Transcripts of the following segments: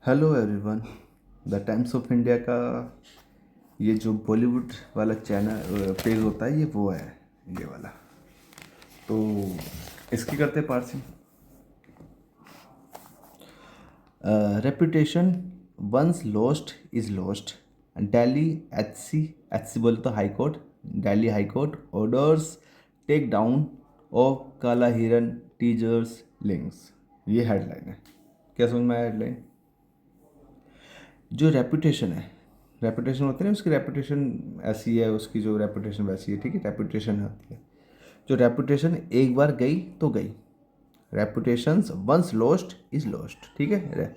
Hello everyone. The times of India का ये जो बॉलीवुड वाला चैनल पेज होता है, ये वो है, ये वाला। तो इसकी करते parsing. Reputation once lost is lost. Delhi H C बोले तो high court. Delhi high court orders take down of Kaala Hiran teasers links. ये हेडलाइन है। क्या समझ में आया हेडलाइन? जो रेपुटेशन है, रेपुटेशन होती है ना, उसकी रेपुटेशन ऐसी है, उसकी जो रेपुटेशन वैसी है, ठीक है। रेपुटेशन होती है, जो रेपुटेशन एक बार गई तो गई। Reputation once lost is lost, ठीक है।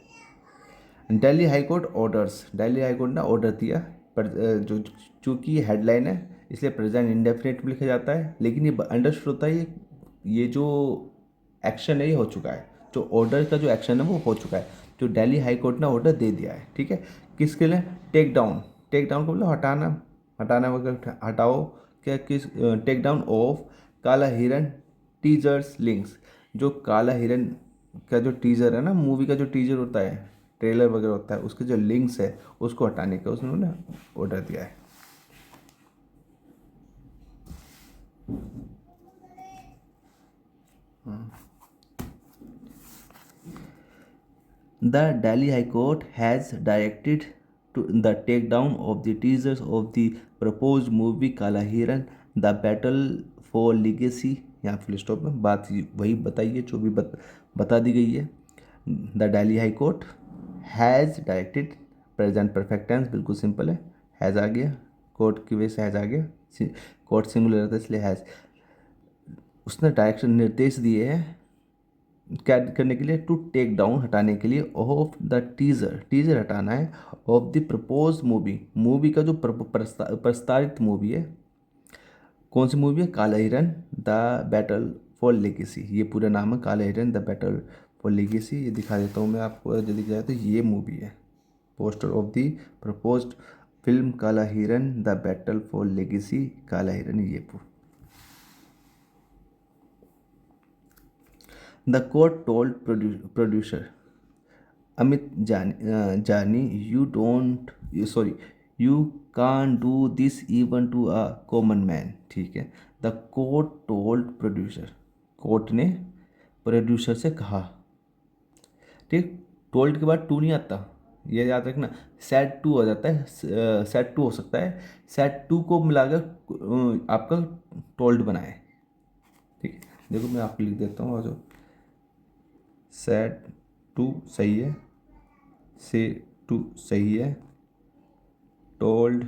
Delhi high court orders, Delhi high court ने ऑर्डर दिया, पर जो चूंकि ये हेडलाइन है इसलिए प्रेजेंट इंडेफिनिट में लिखा जाता है, लेकिन ये अंडरस्टूड होता है ये जो एक्शन है ये हो चुका है। जो ऑर्डर का जो एक्शन है वो हो चुका है, जो दिल्ली हाई कोर्ट ने ऑर्डर दे दिया है, ठीक है। किसके लिए? Take down. टेक डाउन को बोलो हटाना, हटाना वगैरह, हटाओ। क्या किस? Take down of Kaala Hiran teasers links. जो काला हिरन का जो टीजर है ना, मूवी का जो टीजर होता है, ट्रेलर वगैरह होता है, उसके जो लिंक्स है उसको हटाने का उसने ऑर्डर दिया है। The Delhi High Court has directed to the takedown of the teasers of the proposed movie Kala Hiran, The Battle for Legacy। यहाँ फुल स्टॉप में बात वही बताइए जो भी बता दी गई है। The Delhi high court has directed, present perfect tense, बिल्कुल सिंपल है। हैज़ आ गया, कोर्ट की वजह से हैज़ आ गया, कोर्ट सिंगुलर था इसलिए हैज़। उसने डायरेक्शन निर्देश दिए हैं क्या करने के लिए? टू टेक डाउन, हटाने के लिए, ऑफ द टीजर, टीजर हटाना है, of the propose movie, movie का जो प्रस्तावित मूवी है। कौन सी मूवी है? काला Hiran the battle for legacy. ये पूरा नाम है, काला Hiran the battle for legacy. ये दिखा देता हूँ मैं आपको, जल्दी जाए तो ये मूवी है, poster of the proposed film Kala Hiran the battle for legacy, Kala Hiran ये the court told producer Amit Jani, you don't, sorry, you can do this even to a common man, ठीक है। The court told producer, court ने producer से कहा, ठीक। Told के बाद to नहीं आता, ये याद रखना। सेड टू हो जाता है, सेड टू हो सकता है, सेड टू को मिलाकर आपका टोल्ड बनाए, ठीक है। देखो मैं आपको लिख देता हूँ, और जो सेड टू सही है, से टू सही है, टोल्ड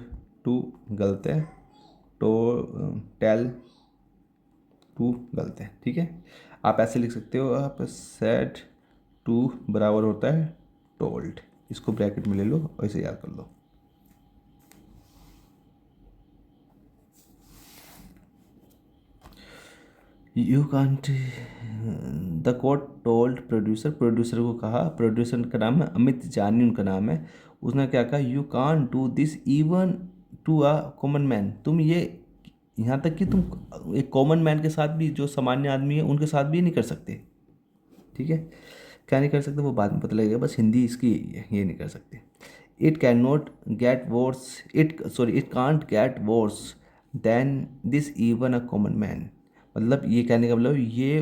टू गलत है, टो टेल टू गलत है, ठीक है। आप ऐसे लिख सकते हो, आप सेड टू बराबर होता है टोल्ड, इसको ब्रैकेट में ले लो और इसे याद कर लो। You can't, the court told producer, producer को कहा, प्रोड्यूसर का नाम है अमित जानी, उनका नाम है। उसने क्या कहा? You can do this even to a common man. तुम ये, यहाँ तक कि तुम एक कॉमन मैन के साथ भी, जो सामान्य आदमी है उनके साथ भी नहीं कर सकते, ठीक है। क्या नहीं कर सकते वो बाद में पता लगेगा, बस हिंदी इसकी यही है, ये नहीं कर सकते। It can not get worse, it can't get worse than this even a common man. मतलब ये कहने का मतलब ये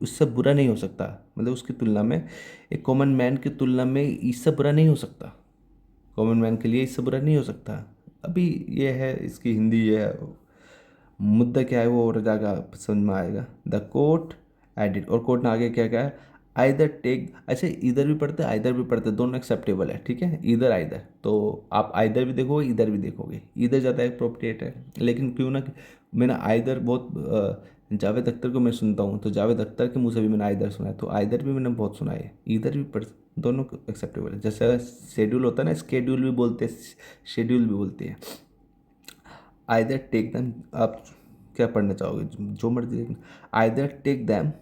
उससे बुरा नहीं हो सकता, मतलब उसकी तुलना में, एक कॉमन मैन की तुलना में इससे बुरा नहीं हो सकता, कॉमन मैन के लिए इससे बुरा नहीं हो सकता। अभी ये है इसकी हिंदी, ये है मुद्दा क्या है वो और जाकर समझ में आएगा। द कोर्ट एडिट, और कोर्ट ने आगे क्या कहा है? आइदर टेक, अच्छा इधर भी पढ़ते हैं आइदर भी पढ़ते हैं, दोनों एक्सेप्टेबल है, ठीक है। इधर आइदर, तो आप आइदर भी देखोगे इधर भी देखोगे, इधर ज़्यादा अप्रोप्रिएट है। लेकिन क्यों ना, मैंने आइदर बहुत जावेद अख्तर को मैं सुनता हूँ, तो जावेद अख्तर के मुँह से भी मैंने आइदर सुना है, तो आइदर भी मैंने बहुत सुना है, इधर भी पढ़, दोनों एक्सेप्टेबल है। जैसे शेड्यूल होता है ना, स्केड्यूल भी बोलते हैं, शेड्यूल भी बोलते हैं। आइदर टेक दैम, आप क्या पढ़ना चाहोगे, जो मर्जी देखना। Either take them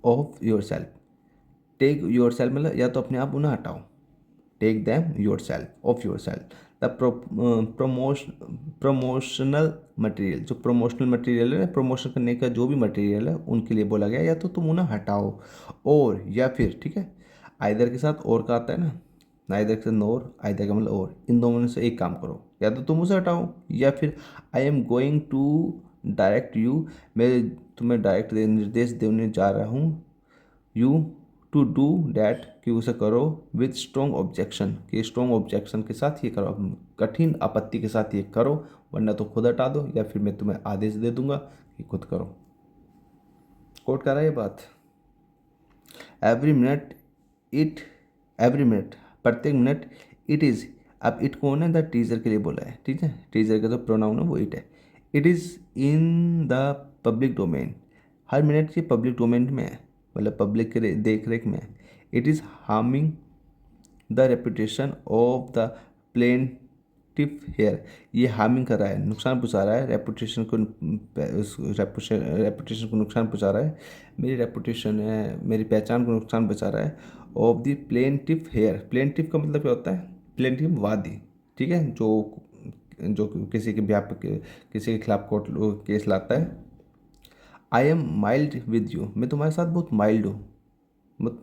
of yourself, take yourself मतलब या तो अपने आप उन्हें हटाओ, take them yourself of yourself. The promotional material, जो प्रमोशनल मटेरियल है, प्रमोशन करने का जो भी मटेरियल है उनके लिए बोला गया, या तो तुम उन्हें हटाओ, और या फिर, ठीक है, आइदर के साथ और का आता है ना, नाइदर के साथ नोर, आइदर का मतलब और, इन दोनों में से एक काम करो, या तो तुम उसे हटाओ, या फिर I am going to direct you, मैं तुम्हें डायरेक्ट निर्देश देने जा रहा हूँ, यू टू डू डैट, कि उसे करो, विथ स्ट्रॉन्ग ऑब्जेक्शन, कि स्ट्रॉन्ग ऑब्जेक्शन के साथ ये करो, कठिन आपत्ति के साथ ये करो, वरना तो खुद हटा दो, या फिर मैं तुम्हें आदेश दे दूंगा कि खुद करो। कोट कर रहा है ये बात। Every minute it, every minute, प्रत्येक मिनट, इट इज़, अब इट कौन है, द टीचर के लिए बोला है, ठीक है, टीचर का जो प्रोनाउन है वो इट है, it is in the public domain, हर मिनट ये पब्लिक डोमेन में है, मतलब पब्लिक के देख रेख में है। It is harming the reputation of the plaintiff here, ये हार्मिंग कर रहा है, नुकसान पहुंचा रहा है, रेपुटेशन को, रेपुटेशन को नुकसान पहुंचा रहा है, मेरी रेपुटेशन है, मेरी पहचान को नुकसान पहुंचा रहा है, of the plaintiff here, plaintiff का मतलब क्या होता है, प्लेंटिफ वादी, ठीक है, जो जो किसी के ब्याह पे किसी के खिलाफ कोर्ट केस लाता है। I am mild with you, मैं तुम्हारे साथ बहुत माइल्ड हूँ, बहुत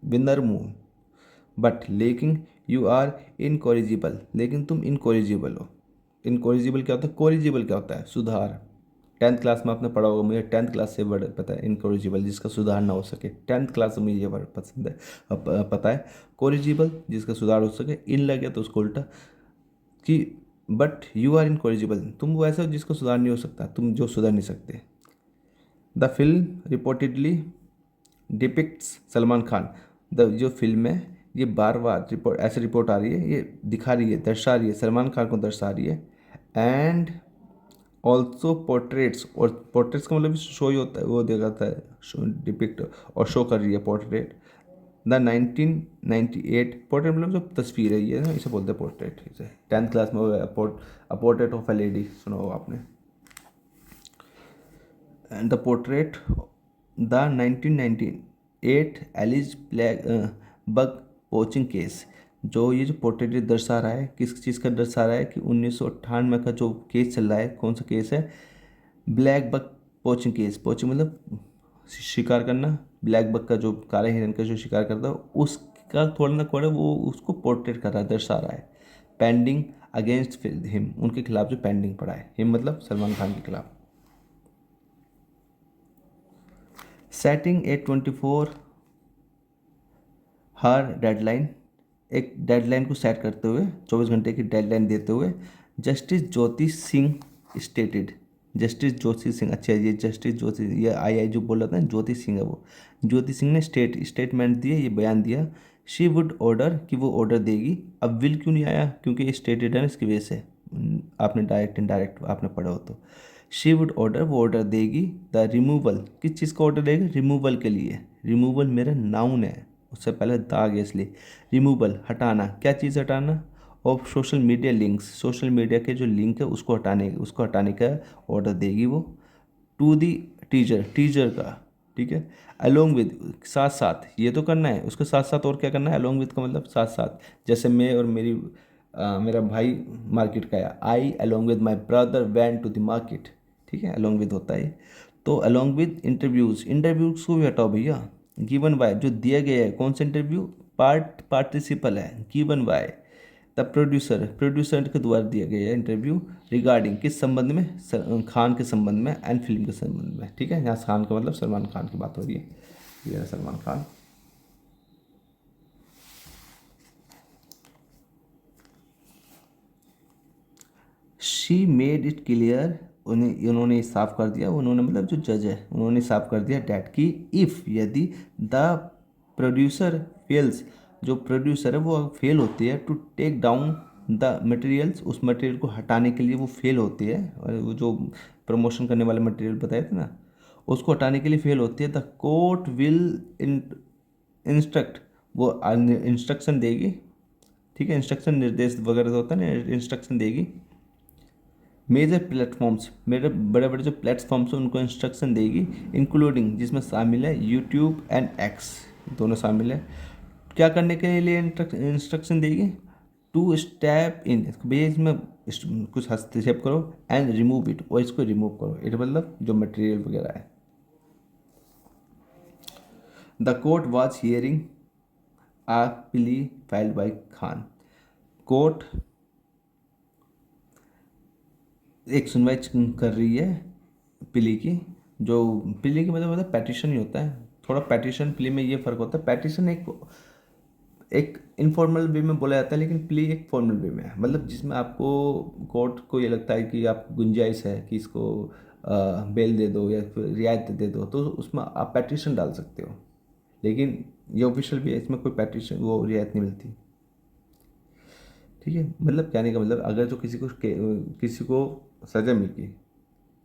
विनर्म हूँ, बट लेकिन यू आर इनकॉरिजिबल, लेकिन तुम इनकॉरिजिबल हो। इनकॉरिजिबल क्या होता है, कॉरिजिबल क्या होता है, सुधार, 10th क्लास में आपने पढ़ा होगा, मुझे 10th क्लास से वर्ड पता है, इनकॉरिजिबल जिसका सुधार ना हो सके, 10th क्लास में मुझे ये वर्ड पसंद है, पता है। कॉरिजिबल जिसका सुधार हो सके, इन लगे तो उसको उल्टा, कि बट यू आर इनकॉरिजिबल, तुम वो ऐसा हो जिसका सुधार नहीं हो सकता, तुम जो सुधर नहीं सकते। The film reportedly depicts Salman Khan, the जो फिल्म है ये बार बार रिपोर्ट, ऐसे रिपोर्ट आ रही है, ये दिखा रही है, दर्शा रही है, सलमान खान को दर्शा रही है, एंड ऑल्सो पोर्ट्रेट्स, और पोर्ट्रेट्स का मतलब शो ही होता है, वो दिखाता है, शो डिपिक्ट और शो कर रही है पोर्ट्रेट, द 1998 पोर्ट्रेट मतलब जो तस्वीर है ये ना, इसे बोलते हैं पोर्ट्रेट, इसे 10th क्लास में पोर्ट्रेट ऑफ अ लेडी सुना होगा आपने, and the portrait, the 1998 alleged blackbuck poaching case, जो ये जो पोर्ट्रेट दर्शा रहा है, किस चीज़ का दर्शा रहा है, कि 1998 का जो केस चल रहा है, कौन सा केस है, black bug poaching case, poaching मतलब शिकार करना, ब्लैक बग का जो काले हिरन का जो शिकार करता है उसका थोड़ा ना थोड़ा वो उसको पोर्ट्रेट कर रहा है, दर्शा रहा है, पेंडिंग अगेंस्ट हिम, उनके खिलाफ जो पेंडिंग पड़ा है, हिम मतलब सलमान खान के खिलाफ। सेटिंग ए 24 हर डेडलाइन, एक डेडलाइन को सेट करते हुए, 24 घंटे की डेडलाइन देते हुए, justice Jyoti Singh stated, justice Jyoti Singh, अच्छा ये जस्टिस ज्योति, ये आई जो बोल रहा था ज्योति सिंह है वो, ज्योति सिंह ने स्टेटमेंट दिए, ये बयान दिया, शी वुड ऑर्डर, कि वो ऑर्डर देगी, अब विल क्यों नहीं आया, क्योंकि ये स्टेटेड है ना, इसकी वजह से, आपने डायरेक्ट इनडायरेक्ट आपने पढ़ा हो तो, शी वुड ऑर्डर, वो ऑर्डर देगी, द रिमूवल, किस चीज़ का ऑर्डर देगी, रिमूवल के लिए, रिमूवल मेरा नाउन है, उससे पहले दाग है इसलिए, रिमूवल हटाना, क्या चीज़ हटाना, और social media links, social media के जो लिंक है उसको हटाने का ऑर्डर देगी वो, टू दी टीचर, टीचर का, ठीक है, अलोंग विद, साथ साथ, ये तो करना है, उसके साथ साथ और क्या करना है, अलोंग विद का मतलब साथ साथ, जैसे मैं और मेरा भाई मार्केट गया, I along with my brother went to the market, ठीक है, अलोंग विद होता है, तो अलोंग विद इंटरव्यूज़, इंटरव्यूज़ को भी हटाओ भैया, गिवन बाय, जो दिया गया है, कौन सा इंटरव्यू, पार्टिसिपल है, given by the producer, producer के द्वारा दिया गया है इंटरव्यू, रिगार्डिंग किस संबंध में, खान के संबंध में, एंड फिल्म के संबंध में, ठीक है, यहाँ खान का मतलब सलमान खान की बात हो रही है, ये है Salman Khan. She made it clear, उन्होंने साफ कर दिया, उन्होंने मतलब जो जज है उन्होंने साफ कर दिया, डैट की इफ़, यदि द प्रोड्यूसर फेल्स, जो प्रोड्यूसर है वो फेल होती है, to take down the materials, उस मटेरियल को हटाने के लिए वो फेल होती है, और वो जो प्रमोशन करने वाले मटेरियल बताए थे ना, उसको हटाने के लिए फेल होती है, द कोर्ट विल इंस्ट्रक्ट, वो इंस्ट्रक्शन देगी, ठीक है, इंस्ट्रक्शन निर्देश वगैरह जो होता है ना, इंस्ट्रक्शन देगी, मेजर प्लेटफॉर्म्स, मेरे बड़े बड़े जो प्लेटफॉर्म्स हैं उनको इंस्ट्रक्शन देगी, इंक्लूडिंग जिसमें शामिल है यूट्यूब एंड एक्स, दोनों शामिल है, क्या करने के लिए इंस्ट्रक्शन देगी, टू स्टेप इन, भैया इसमें कुछ हस्तक्षेप करो, एंड रिमूव इट, और इसको रिमूव करो, इट मतलब जो मटेरियल वगैरह है। The court was hearing a plea filed by Khan. Court एक सुनवाई कर रही है प्ली की। जो प्ली की मतलब होता है पैटिशन ही होता है। थोड़ा पैटिशन प्ली में ये फ़र्क होता है। पैटिशन एक एक इनफॉर्मल वे में बोला जाता है, लेकिन प्ली एक फॉर्मल वे में है, मतलब जिसमें आपको कोर्ट को ये लगता है कि आप गुंजाइश है कि इसको बेल दे दो या फिर रियायत दे दो, तो उसमें आप पैटिशन डाल सकते हो। लेकिन ये ऑफिशियल भी है, इसमें कोई पैटिशन वो रियायत नहीं मिलती। ठीक है, मतलब कहने का मतलब अगर जो किसी को सजा मिली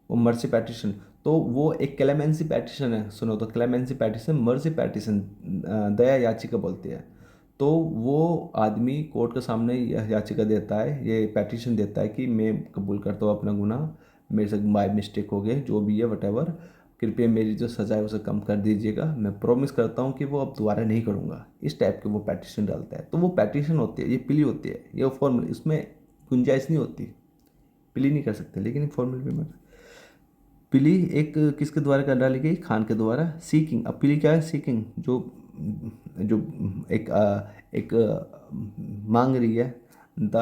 वो मर्सी पैटिशन, तो वो एक क्लेमेंसी पैटिशन है। सुनो तो, क्लेमेंसी पैटिशन, मर्सी पैटिशन दया याचिका बोलते हैं। तो वो आदमी कोर्ट के सामने यह याचिका देता है, ये पैटिशन देता है कि मैं कबूल करता हूँ अपना गुनाह, मेरे से बाय मिस्टेक हो गए, जो भी है वटेवर, कृपया मेरी जो सज़ा है उसे कम कर दीजिएगा, मैं प्रॉमिस करता हूँ कि वो अब दोबारा नहीं करूँगा। इस टाइप के वो पैटिशन डालता है। तो वो पैटिशन होती है, ये प्ली होती है, ये फॉर्मल, इसमें गुंजाइश नहीं होती, प्ली नहीं कर सकते। लेकिन फॉर्मल पेमेंट प्ली एक किसके द्वारा कर डाली गई? खान के द्वारा। सीकिंग, अब प्ली क्या है? सीकिंग, जो जो एक मांग रही है the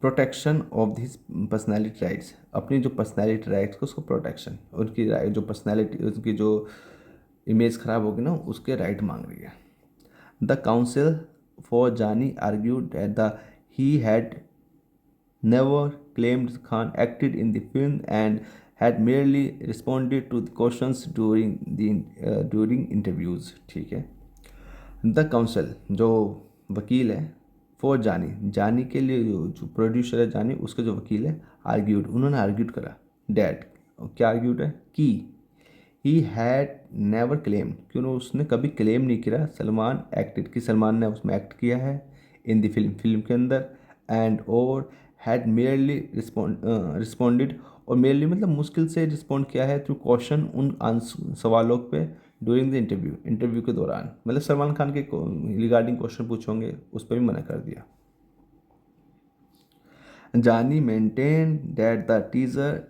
protection of this personality rights, अपनी जो पर्सनैलिटी राइट्स को, उसको प्रोटेक्शन, उनकी जो पर्सनैलिटी, उनकी जो इमेज खराब होगी ना, उसके राइट मांग रही है। द काउंसिल फॉर जानी argued that the he had never claimed Khan acted in the film and had merely responded to the questions during interviews। ठीक है। द काउंसिल, जो वकील है, फॉर जानी, जानी के लिए जो प्रोड्यूसर है जानी, उसके जो वकील है, आर्ग्यूड, उन्होंने आर्ग्यूड करा डैट, क्या आर्ग्यूड है कि ही हैड नेवर क्लेम, क्यों उसने कभी क्लेम नहीं किया सलमान एक्टेड, कि सलमान ने उसमें एक्ट किया है इन द फिल्म के अंदर, एंड और हैड मेयरली रिस्पॉन्डेड, और मेयरली मतलब मुश्किल से रिस्पॉन्ड किया है थ्रू क्वेश्चन, उन सवालों पे ड्यूरिंग द इंटरव्यू के दौरान, मतलब सलमान खान के रिगार्डिंग क्वेश्चन पूछोगे उस पर भी मना कर दिया। Jani maintain that the teaser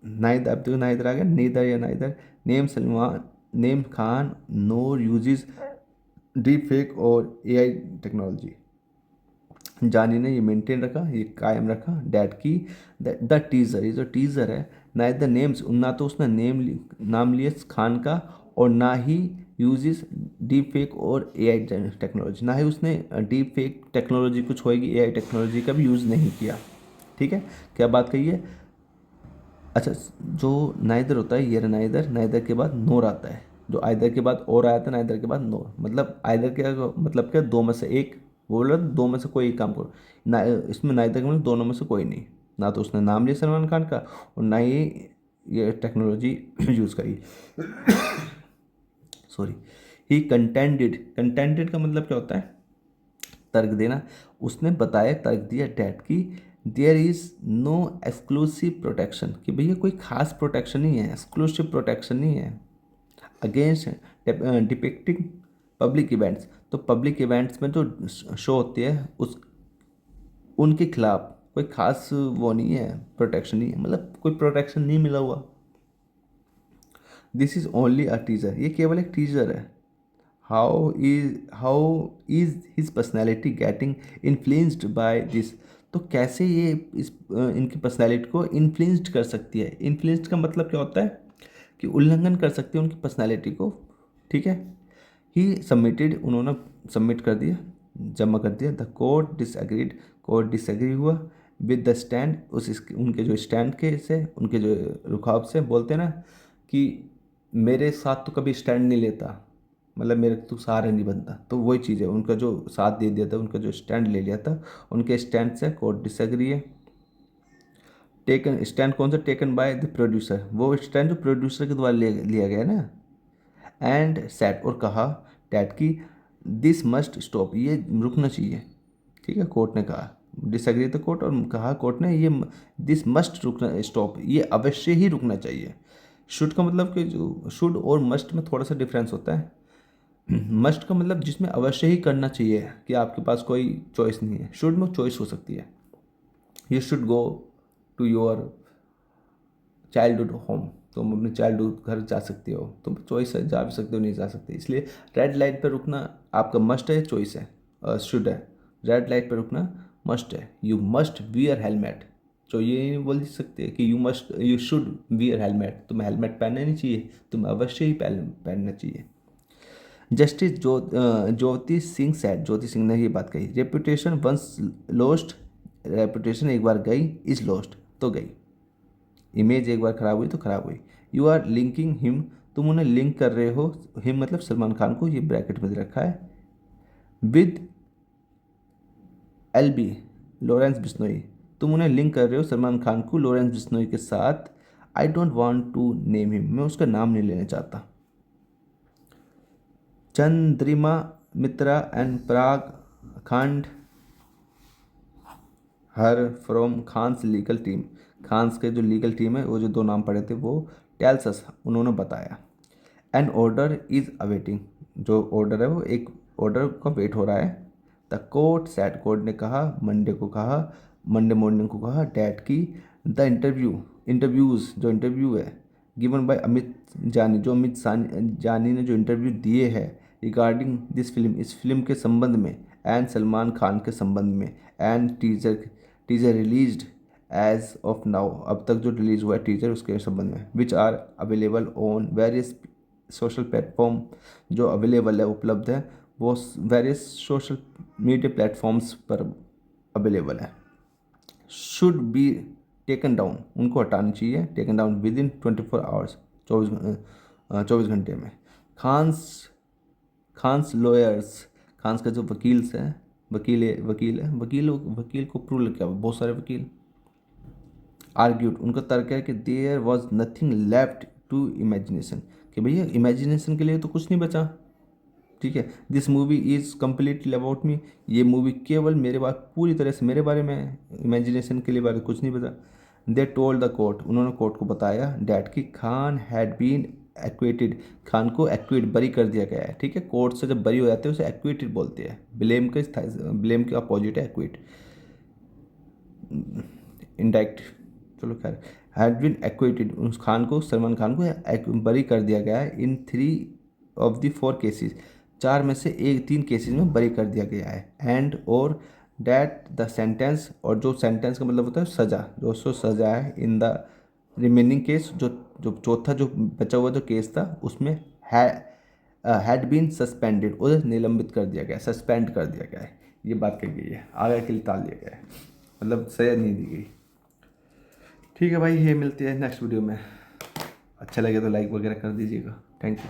neither, अब देखो नाइदर आ गया, नीदर या neither name Salman name Khan nor uses deepfake और एआई टेक्नोलॉजी। जानी ने ये मेंटेन रखा, ये कायम रखा डैट की द टीज़र, ये जो टीज़र है, नाइदर नेम्स, ना तो उसने नाम लिया खान का, और ना ही यूजेस डीप फेक और एआई टेक्नोलॉजी, ना ही उसने डीप फेक टेक्नोलॉजी कुछ होएगी एआई टेक्नोलॉजी का भी यूज़ नहीं किया। ठीक है, क्या बात कही है? अच्छा, जो नाइदर होता है, ये रहा नाइदर, नाइदर के बाद नोर आता है, जो आइदर के बाद और आया था, नाइदर के बाद नोर, मतलब आइदर के मतलब क्या, दो में से एक, बोल रहा दो में से कोई एक काम करो ना, इसमें नाइदर का मतलब दोनों में से कोई नहीं, ना तो उसने नाम लिया सलमान खान का और ना ही ये टेक्नोलॉजी यूज़ करी। सॉरी। ही कंटेंटेड का मतलब क्या होता है? तर्क देना। उसने बताया, तर्क दिया डैट की there is no exclusive protection, कि भैया कोई खास प्रोटेक्शन नहीं है, एक्सक्लूसिव प्रोटेक्शन नहीं है अगेंस्ट डिपिक्टिंग पब्लिक इवेंट्स। तो पब्लिक इवेंट्स में जो शो होती है उस उनके खिलाफ कोई खास वो नहीं है, प्रोटेक्शन नहीं है, मतलब कोई प्रोटेक्शन नहीं मिला हुआ। This is only a teaser, ये केवल एक टीजर है। How is his personality getting influenced by this, तो कैसे ये इस इनकी पर्सनैलिटी को इन्फ्लुएंस्ड कर सकती है? इन्फ्लुएंस्ड का मतलब क्या होता है? कि उल्लंघन कर सकती है उनकी पर्सनैलिटी को। ठीक है। ही सबमिटेड, उन्होंने सबमिट कर दिया, जमा कर दिया। The court disagreed, court disagree हुआ विद द स्टैंड, उनके जो स्टैंड के से, उनके जो रुखाव से, बोलते हैं ना कि मेरे साथ तो कभी स्टैंड नहीं लेता, मतलब मेरे तो सहारा नहीं बनता, तो वही चीज़ है, उनका जो साथ दे दिया था, उनका जो स्टैंड ले लिया था, उनके स्टैंड से कोर्ट डिसएग्री है। टेकन स्टैंड कौन सा? टेकन बाय द प्रोड्यूसर, वो स्टैंड जो प्रोड्यूसर के द्वारा लिया गया ना। एंड सेट, और कहा डैट की दिस मस्ट स्टॉप, ये रुकना चाहिए। ठीक है, कोर्ट ने कहा, डिसएग्री द कोर्ट, और कहा कोर्ट ने ये दिस मस्ट रुकना, स्टॉप, ये अवश्य ही रुकना चाहिए। शुड का मतलब कि जो शुड और मस्ट में थोड़ा सा डिफरेंस होता है। मस्ट का मतलब जिसमें अवश्य ही करना चाहिए, कि आपके पास कोई चॉइस नहीं है। शुड में चॉइस हो सकती है। You should go to your childhood home, तुम अपने चाइल्डहुड घर जा सकते हो, तुम चॉइस है, जा भी सकते हो नहीं जा सकते। इसलिए रेड लाइट पर रुकना आपका मस्ट है, चॉइस है, शुड है। रेड लाइट पर रुकना मस्ट है। यू मस्ट वियर हेलमेट, तो ये नहीं बोल सकते कि यू शुड वियर हेलमेट, तुम्हें हेलमेट पहनना नहीं चाहिए, तुम्हें अवश्य ही पहनना चाहिए। जस्टिस ज्योति सिंह सेड, ज्योति सिंह ने ये बात कही, रेपुटेशन वंस लॉस्ट, रेपुटेशन एक बार गई, इज लॉस्ट तो गई, इमेज एक बार खराब हुई तो खराब हुई। यू आर लिंकिंग हिम, तुम उन्हें लिंक कर रहे हो, हिम मतलब सलमान खान को, ये ब्रैकेट में दे रखा है, with L B Lawrence Bishnoi, तुम उन्हें लिंक कर रहे हो सलमान खान को लॉरेंस बिश्नोई के साथ। I don't want to name him, मैं उसका नाम नहीं लेना चाहता। चंद्रिमा मित्रा and Parag Khand her from Khan's legal team, Khan's के जो लीगल टीम है वो जो दो नाम पड़े थे वो टेल्स अस, उन्होंने बताया। एन ऑर्डर इज अवेटिंग, जो ऑर्डर है वो एक ऑर्डर का वेट हो रहा है। द कोर्ट सेट, कोर्ट ने कहा, मंडे मॉर्निंग को कहा डैट की द इंटरव्यूज़ जो इंटरव्यू है गिवन बाय अमित जानी, जो जानी ने जो इंटरव्यू दिए हैं रिगार्डिंग दिस फिल्म, इस फिल्म के संबंध में, एंड सलमान खान के संबंध में, and teaser released as of now, अब तक जो रिलीज हुआ है टीजर उसके संबंध में, which are available on various social platform, जो अवेलेबल है उपलब्ध है वो वेरियस सोशल मीडिया प्लेटफॉर्म्स पर अवेलेबल है। शुड बी टेकन डाउन, उनको हटानी चाहिए, taken down within 24 hours, 24 घंटे में। खान्स लॉयर्स, खान्स का जो वकील्स हैं, वकील को प्रूव किया, बहुत सारे वकील आर्ग्यूड, उनका तर्क है कि there was nothing left to imagination, कि भैया इमेजिनेशन के लिए तो कुछ नहीं बचा, ठीक है। This movie is completely about me, ये मूवी केवल मेरे बारे, पूरी तरह से मेरे बारे में है, इमेजिनेशन के लिए बारे कुछ नहीं बचा। दे टोल्ड द कोर्ट, उन्होंने कोर्ट को बताया डैट की खान हैड बीन एक्वेटेड, खान को एक्वेट बरी कर दिया गया है, ठीक है। कोर्ट से जब बरी हो जाते हैं उसे एक्वेटेड बोलते हैं, ब्लेम के अपोजिट है एक्वेट, इंडाइक्ट, चलो खैर, हैड बीन एक्वेटेड, उस खान को, सलमान खान को बरी कर दिया गया है इन 3 ऑफ द 4 केसेस, 4 में से 3 केसेस में बरी कर दिया गया है। एंड और डैट द सेंटेंस, और जो सेंटेंस का मतलब होता है सज़ा, जो सो सज़ा है इन द रिमेनिंग केस, जो चौथा जो बचा हुआ जो केस था उसमें हैड बीन सस्पेंडेड, उसे निलंबित कर दिया गया, सस्पेंड कर दिया गया है, ये बात कही गई है, आगे के लिए टाल दिया गया है, मतलब सज़ा नहीं दी गई। ठीक है भाई, ये मिलती है नेक्स्ट वीडियो में, अच्छा लगे तो लाइक वगैरह कर दीजिएगा, थैंक यू।